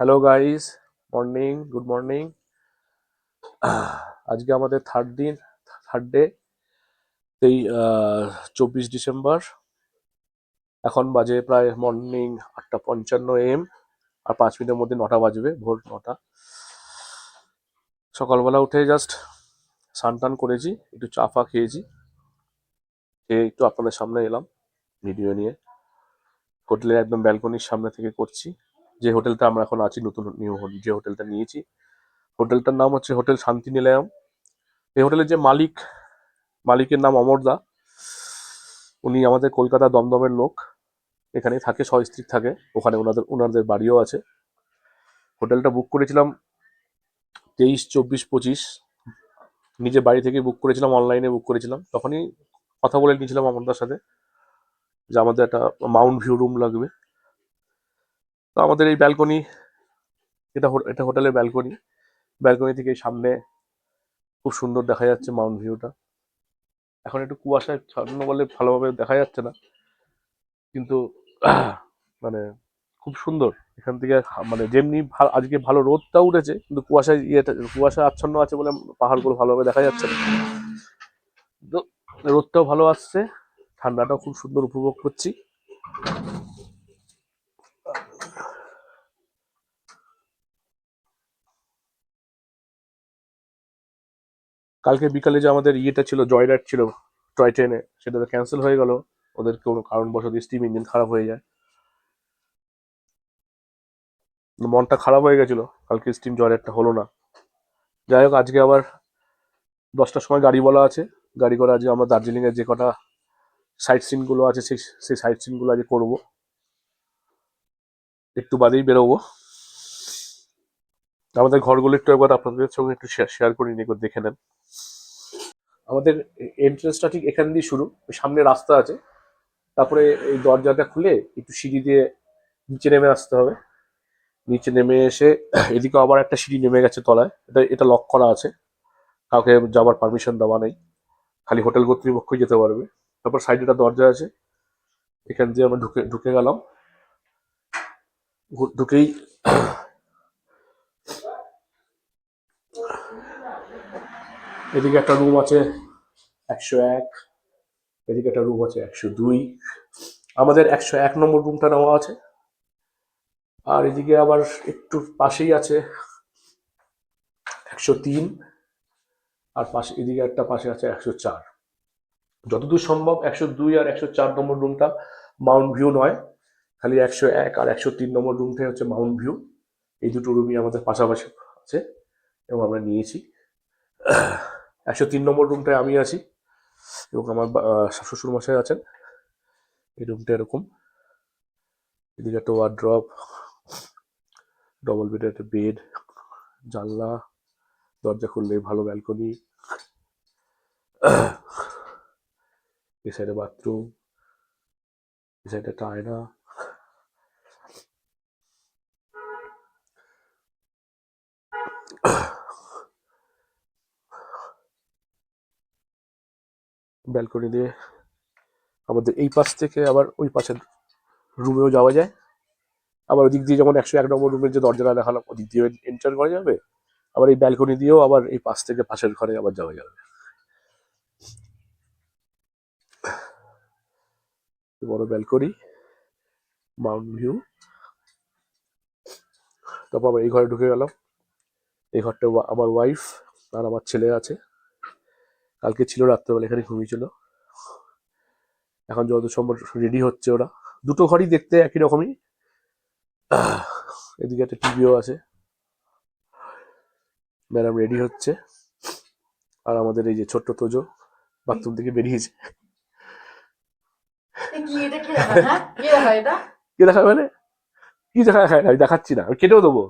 Hello guys, morning, good morning. আজকে আমাদের third day, এই 24 ডিসেম্বর। এখন বাজে প্রায় মর্নিং 8:55 AM, আর 5 মিনিটের মধ্যে 9টা বাজবে, ভোর 9টা। সকালবেলা উঠে জাস্ট স্নান টান করেছি, একটু চা ফা খেয়েছি, খেয়ে একটু আপনাদের সামনে এলাম ভিডিও নিয়ে। হোটেলের একদম ব্যালকনির সামনে থেকে করছি। যে হোটেলটা আমরা এখন আছি, নতুন নিউ যে হোটেলটা নিয়েছি, হোটেলটার নাম হচ্ছে হোটেল শান্তিনিলয়ম। এই হোটেলের যে মালিকের নাম অমর দা। উনি আমাদের কলকাতা দমদমের লোক, এখানেই থাকে, সস্ত্রীক থাকে ওখানে, ওনাদের বাড়িও আছে। হোটেলটা বুক করেছিলাম 23, 24, 25, নিজের বাড়ি থেকে বুক করেছিলাম, অনলাইনে বুক করেছিলাম। তখনই কথা বলে নিয়েছিলাম অমরদার সাথে যে আমাদের একটা মাউন্ট ভিউ রুম লাগবে। তো আমাদের এই ব্যালকনি, এটা হোটেলের ব্যালকনি। ব্যালকনি থেকে সামনে খুব সুন্দর দেখা যাচ্ছে মাউন্ট ভিউটা। এখন একটু কুয়াশায় ছাড়ানো বলে ভালোভাবে দেখা যাচ্ছে না, কিন্তু মানে খুব সুন্দর এখান থেকে। মানে যেমনি আজকে ভালো রোদটা উঠেছে, কিন্তু কুয়াশা আচ্ছন্ন আছে বলে পাহাড়গুলো ভালোভাবে দেখা যাচ্ছে না। তো রোদটাও ভালো আসছে, ঠান্ডাটাও খুব সুন্দর উপভোগ করছি। কালকে বিকালে যে আমাদের ইয়েটা ছিল, জয় রাইড ছিল টয় ট্রেনে, সেটা তো ক্যান্সেল হয়ে গেল। ওদের কোনো কারণবশত স্টিম ইঞ্জিন খারাপ হয়ে যায়, মনটা খারাপ হয়ে গেছিল, কালকে স্টিম জয় রাইডটা হলো না। যাই হোক, আজকে আবার 10টার সময় গাড়ি বলা আছে। গাড়ি করে আজকে আমরা দার্জিলিং এর যে কটা সাইট সিন গুলো আছে, সেই সাইট সিন গুলো আজকে করবো। একটু বাদেই বেরোবো। আমাদের ঘরগুলো একটু একবার আপনাদের সঙ্গে একটু শেয়ার করে নিয়ে দেখে নেন। আমাদের এন্ট্রেন্সটা ঠিক এখান দিয়ে শুরু, সামনে রাস্তা আছে, তারপরে এই দরজাটা খুলে একটু সিঁড়ি দিয়ে নিচে নেমে আসতে হবে। নিচে নেমে এসে এদিকে আবার একটা সিঁড়ি নেমে গেছে তলায়, এটা এটা লক করা আছে, কাউকে যাবার পারমিশন দেওয়া নেই, খালি হোটেল কর্তৃপক্ষই যেতে পারবে। তারপর সাইডে একটা দরজা আছে, এখান দিয়ে আমরা ঢুকে ঢুকে গেলাম। ঢুকেই এদিকে একটা রুম আছে 101, এদিকে একটা রুম আছে 102। আমাদের 101 নম্বর রুমটা নেওয়া আছে। আর এদিকে আবার একটু পাশেই আছে 103, আর পাশে এদিকে একটা পাশে আছে 104। যতদূর সম্ভব 102 আর 104 নম্বর রুমটা মাউন্ট ভিউ নয়, খালি 101 আর 103 নম্বর রুমটাই হচ্ছে মাউন্ট ভিউ। এই দুটো রুমই আমাদের পাশাপাশি আছে এবং আমরা নিয়েছি। 103 নম্বর রুমটায় আমি আছি এবং আমার শ্বশুর মশাই আছেন। এই রুমটা এরকম, এদিকে একটা ওয়ার্ড্রপ, ডবল বেডের একটা বেড, জানলা, দরজা খুললেই ভালো ব্যালকনি, এই সাইডে বাথরুম, এই সাইডে একটা আয়না। ব্যালকনি দিয়ে আমাদের এই পাশ থেকে আবার ওই পাশের রুমেও যাওয়া যায়। আবার ওদিক দিয়ে যেমন 101 নম্বর রুমের যে দরজাটা দেখালাম, ওদিক দিয়ে এন্টার করা যাবে। আবার এই ব্যালকনি দিয়েও আবার এই পাশ থেকে পাশের ঘরে আবার যাওয়া যাবে। বড় ব্যালকনি, মাউন্ট ভিউ। তারপর আবার এই ঘরে ঢুকে গেলাম। এই ঘরটা আমার ওয়াইফ আর আমার ছেলে আছে, কালকে ছিল রাত্রেবেলা এখানে ঘুমিয়েছিল। এখন যত সম্ভব রেডি হচ্ছে ওরা। দুটো ঘরই দেখতে একই রকমই। এদিকে একটা টিভিও আছে, ম্যাডাম রেডি হচ্ছে। আর আমাদের এই যে ছোট্ট তোজো বাথরুম থেকে বেরিয়েছে। কি দেখা মানে, কি দেখা খায় না, আমি দেখাচ্ছি না, আমি কেটেও দেবো।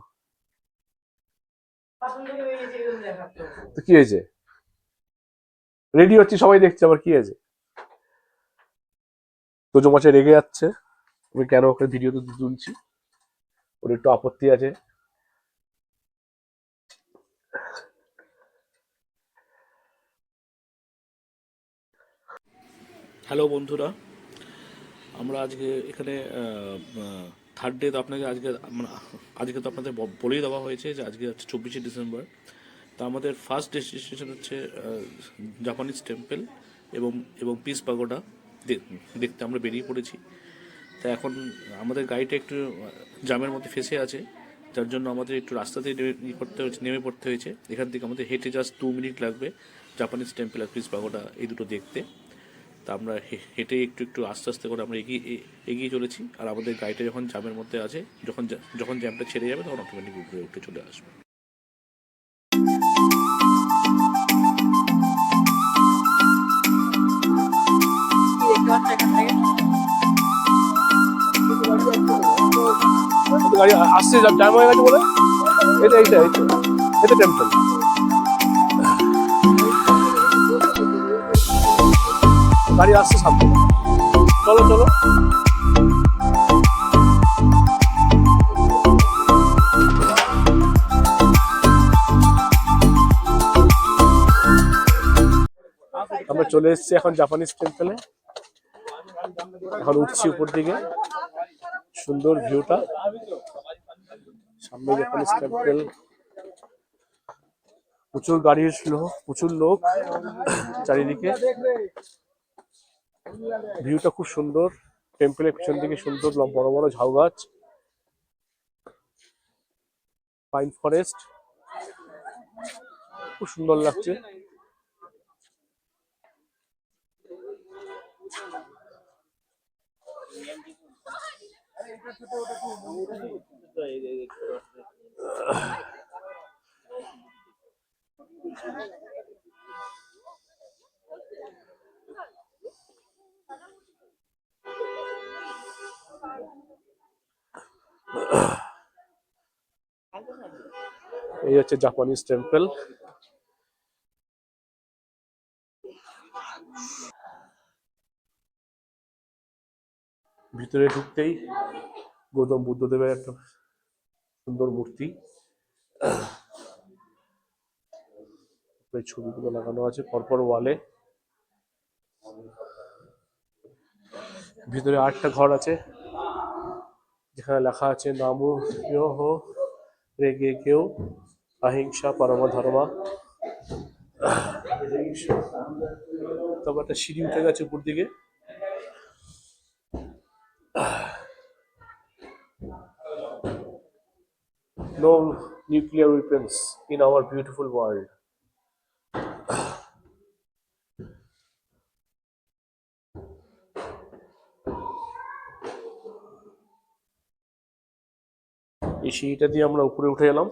তো কি হয়েছে, রেডি হচ্ছি, সবাই দেখছে, আবার কি হয়েছে? তোজো মাসে রেগে যাচ্ছে, আমি কেন ওকে ভিডিওতে তুলছি, ওর একটু আপত্তি আছে। হ্যালো বন্ধুরা, আমরা আজকে এখানে থার্ড ডে তো আপনাকে আজকে মানে আজকে তো আপনাদের বলেই দেওয়া হয়েছে যে আজকে হচ্ছে 24শে ডিসেম্বর। তো আমাদের ফার্স্ট ডেস্টিনেশন হচ্ছে জাপানিজ টেম্পল এবং এবং পিস পাগোডা দেখতে আমরা বেরিয়ে পড়েছি। তা এখন আমাদের গাড়িটা একটু জামের মধ্যে ফেসে আছে, যার জন্য আমাদের একটু রাস্তাতে নেমে পড়তে হয়েছে। এখান থেকে আমাদের হেঁটে জাস্ট 2 মিনিট লাগবে জাপানিজ টেম্পল আর পিস পাগোডা এই দুটো দেখতে। তা আমরা হেঁটে একটু একটু আস্তে আস্তে করে আমরা এগিয়ে চলেছি। আর আমাদের গাড়িটা যখন জ্যামের মধ্যে আছে, যখন যখন জ্যামটা ছেড়ে যাবে তখন অটোমেটিক উপরে উঠে চলে আসবে। গাড়ি আসছে জ্যাম হয়ে গেছে বলে এটা টেম্পল। গাড়ি আসছে সামনে, চলো চলো। আমরা চলে এসেছি এখন জাপানিজ টেম্পলে। এখন উঠছি উপর দিকে, সুন্দর ভিউটা সামনে জাপানিজ টেম্পল। প্রচুর গাড়ির লোক, প্রচুর লোক চারিদিকে। ভিউটা খুব সুন্দর, টেম্পলের পিছন দিকে সুন্দর বড় বড় ঝাউ গাছ, পাইন ফরেস্ট, খুব সুন্দর লাগছে। এই হচ্ছে জাপানিজ টেম্পল। ভিতরে ঢুকতেই গৌতম বুদ্ধদেবের একটা সুন্দর মূর্তি, ছবিগুলো লাগানো আছে পরপর ওয়ালে। ভিতরে আরেকটা ঘর আছে যেখানে লেখা আছে নামো হো রেগে কেউ অহিংসা পরম ধর্মা। তবে একটা সিঁড়ি উঠে গেছে উপর দিকে। No nuclear weapons in our beautiful world. এই সিঁড়িটা দিয়ে আমরা উপরে উঠে এলাম।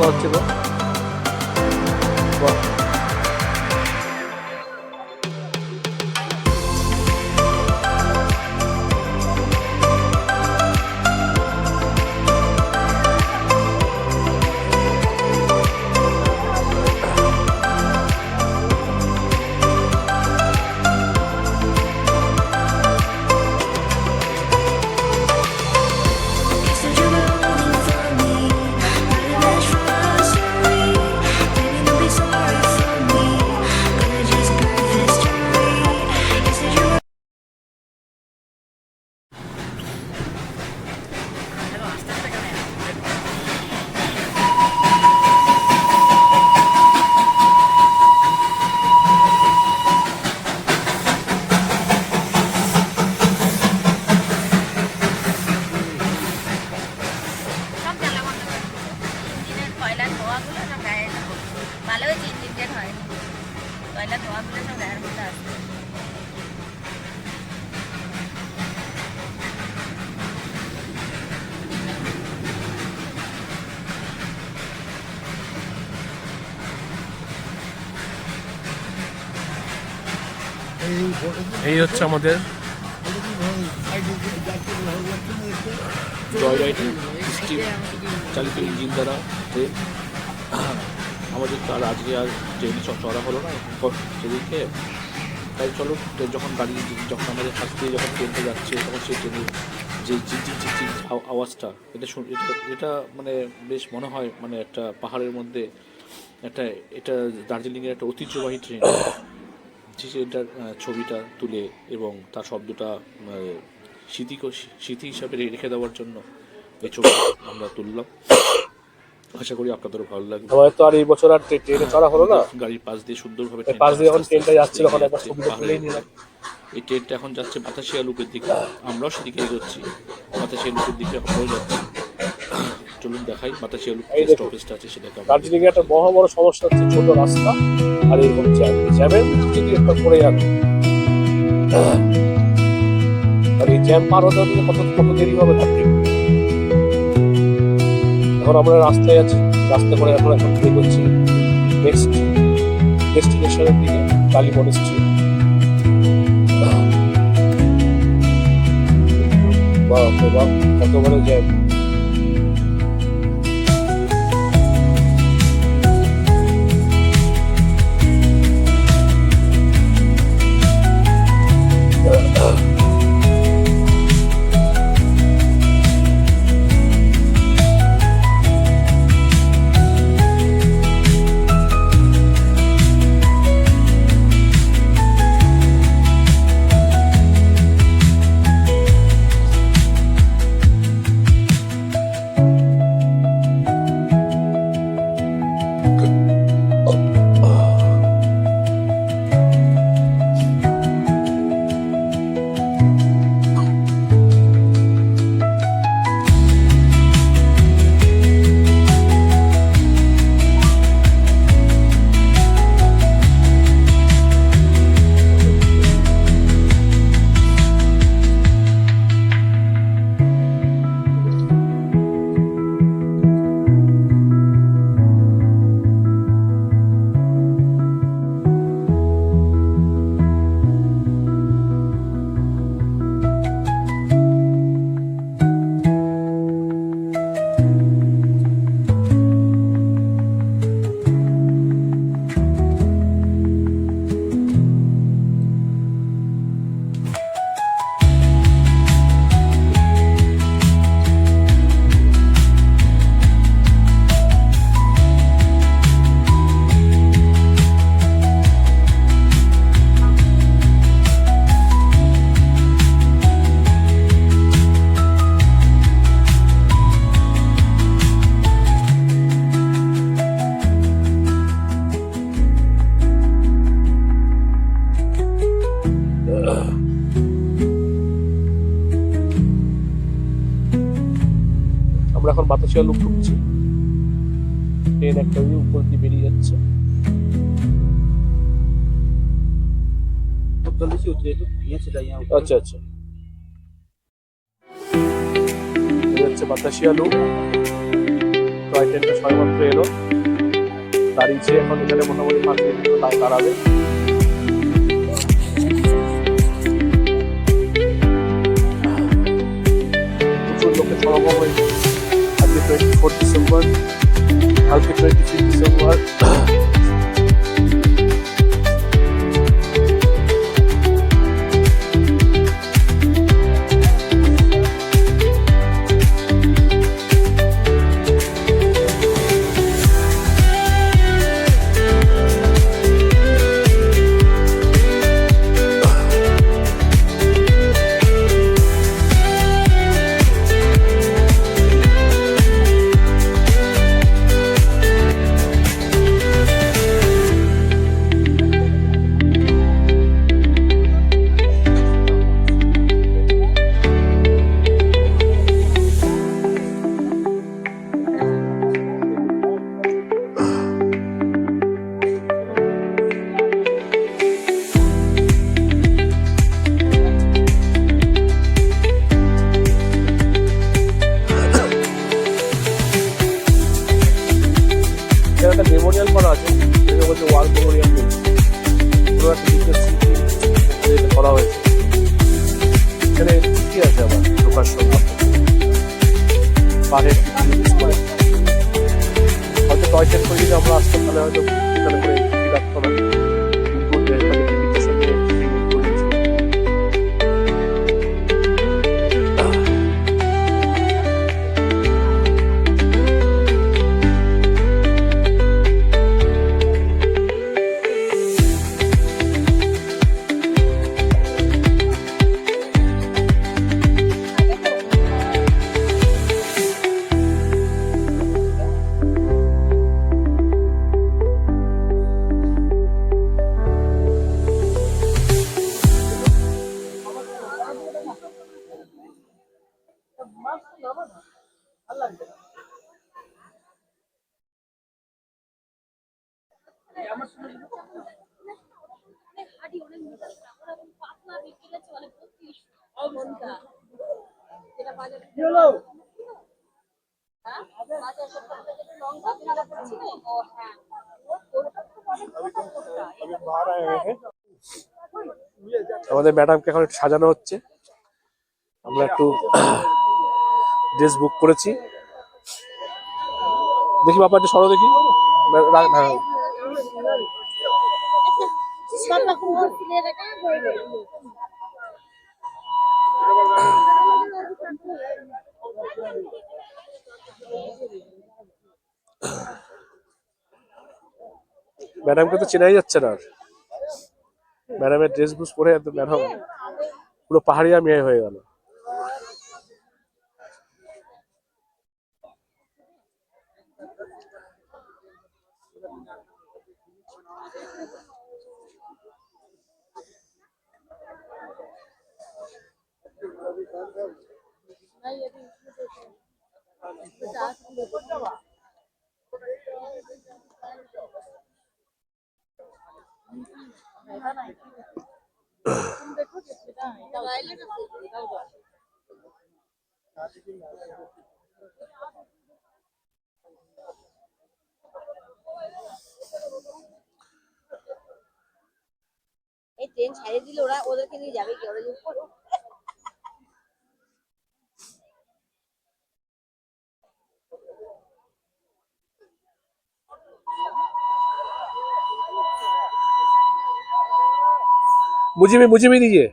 করা হচ্ছে না। বাহ, You said you were rooting for me, but it was for us to read. Baby, don't be sorry for me, gonna just prove history. You said you were সব জ্বালা বন্ধ করে দিল। ইঞ্জিনের কয়লার ধোঁয়াগুলো সব গায়ে লাগলো। ভালো হয়েছে ইঞ্জিন ডেট হয়নি, কয়লার ধোঁয়াগুলো সব গায়ের মধ্যে আসছে। এই হচ্ছে আমাদের জয় রাইডার স্টিম চালিত ইঞ্জিন দ্বারা ট্রেন। আমাদের তো আর আজকে আর ট্রেনে চড়া হলো না সেদিকে, তাই চলো যখন গাড়ি যখন আমাদের কাছ দিয়ে যখন ট্রেনটা যাচ্ছে তখন সেই ট্রেনের যে ঝিকঝিক আওয়াজটা এটা মানে বেশ মনে হয় মানে একটা পাহাড়ের মধ্যে এটা দার্জিলিংয়ের একটা ঐতিহ্যবাহী ট্রেন। এটার ছবিটা তুলে এবং তার শব্দটা স্মৃতি হিসাবে রেখে দেওয়ার জন্য এই ছবি আমরা তুললাম। আশা করি আপনাদেরও ভালো লাগবে। আমাদের তো আর এই বছর আর ট্রেনে চড়া হলো না। গাড়ির পাশ দিয়ে সুন্দরভাবে পাশ দিয়ে যখন ট্রেনটা যাচ্ছিল তখন একবার ছবিটা তুলেই নিলাম। এই ট্রেনটা এখন যাচ্ছে বাতাসিয়া লুপের দিকে, আমরাও সেদিকে এগোচ্ছি। বাতাসিয়া লুপের দিকে আমরাও যাচ্ছি। চলুন দেখাই বাতাসিয়া লুপ এই দেখুন, স্টপেজটা আছে সেটাকে আমরা দার্জিলিং এ একটা মহা বড় সমস্যা হচ্ছে ছোট রাস্তা আর এরকম জ্যাম। এই জ্যামের যদি একটা পড়ে যাবে আর এই জ্যাম পার হতে হতে কত দেরি হবে ভাবতে। এখন আমরা রাস্তায় আছি, রাস্তা করে এখন এগোচ্ছি নেক্সট ডেস্টিনেশনের দিকে, কালী মনিস্ট্রি। বাহ বাহ, কত বড় জ্যাম। আমরা এখন বাতাসিয়া লুপ ঢুকছি। ট্রেন একটা উপর দিয়ে বেরিয়ে যাচ্ছে। আচ্ছা আচ্ছা, এই হচ্ছে বাতাসিয়া লুপ। তো টয় ট্রেনটা সবেমাত্র এলো, দাঁড়িয়েছে এখন এখানে মোটামুটি 5 মিনিট মতো দাঁড়াবে। প্রচুর লোকের সমাগম হয়েছে। আজকে 24 ডিসেম্বর, কালকে 25 ডিসেম্বর। এখানে একটা মেমোরিয়াল করা আছে, যেটা বলছে ওয়ার মেমোরিয়াল বলছে। পুরো একটা যুদ্ধের স্মৃতি এটা করা হয়েছে। এখানে কি আছে আবার ঢোকার সময় পাহাড়ের ইউজ করে, হয়তো টয় ট্রেন করে যদি আমরা আসতাম তাহলে হয়তো এখানে করে রাখতো না, কিন্তু এখানে টিকিটের সঙ্গে করে দিয়েছে। আমাদের ম্যাডামকে এখন একটু সাজানো হচ্ছে। আমরা একটু ড্রেস বুক করেছি। দেখি বাবা একটু সরো দেখি। হ্যাঁ, ম্যাডামকে তো চেনাই যাচ্ছে না আর। ম্যাডামের ড্রেস বুস পরে একদম ম্যাডাম পুরো পাহাড়িয়া মেয়ে হয়ে গেল। এই ট্রেন ছেড়ে দিলে ওরা ওদেরকে নিয়ে যাবে কি? ওরা मुझे भी दीजिए।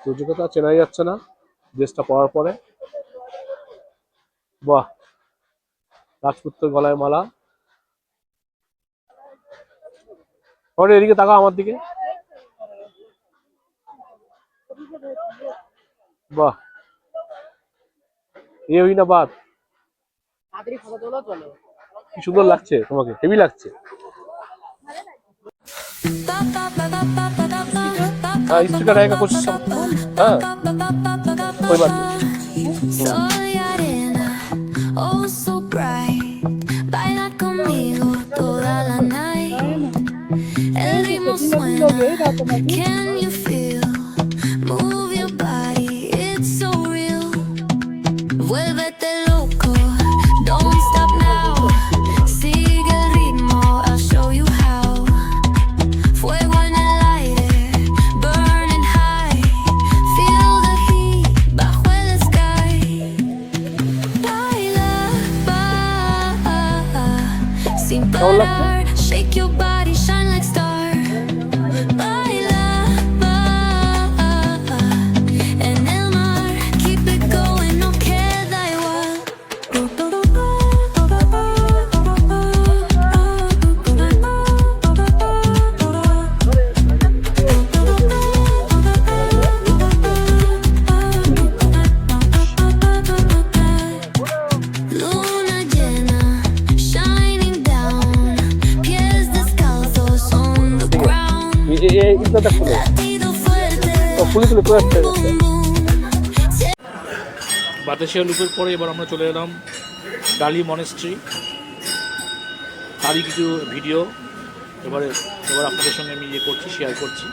সূর্যকে তো আর চেনাই যাচ্ছে না ড্রেসটা পরার পরে। বাহ, রাজপুত্রের গলায় মালা। ওরে এদিকে তাকাও আমার দিকে। বাহ, ये हुई ना बात। কি সুন্দর লাগছে তোমাকে, হেভি লাগছে। हाँ इसका रहेगा कुछ हाँ कोई बात नहीं। Soy arena, oh so bright. Baila conmigo toda la night. El ritmo suena, can you feel? Move your body, it's so real. Vuélvete loco, don't stop now. Sigue el ritmo, I'll show you how. Fuego en el aire, burning high. Feel the heat bajo el sky. Baila, sin parar. Shake your body, shine like star. Baila, en el mar. Keep it going, no queda igual. Luna llena, shining down. Pies descalzos on the ground. ये इतना तक खुले Latido fuerte, तो खुले खुले पूरा अच्छा boom है। boom. বাতাসিয়া লুপের পরে এবার আমরা চলে এলাম ডালি মনেস্ট্রি, তারই কিছু ভিডিও এবার আপনাদের সঙ্গে আমি করছি, শেয়ার করছি।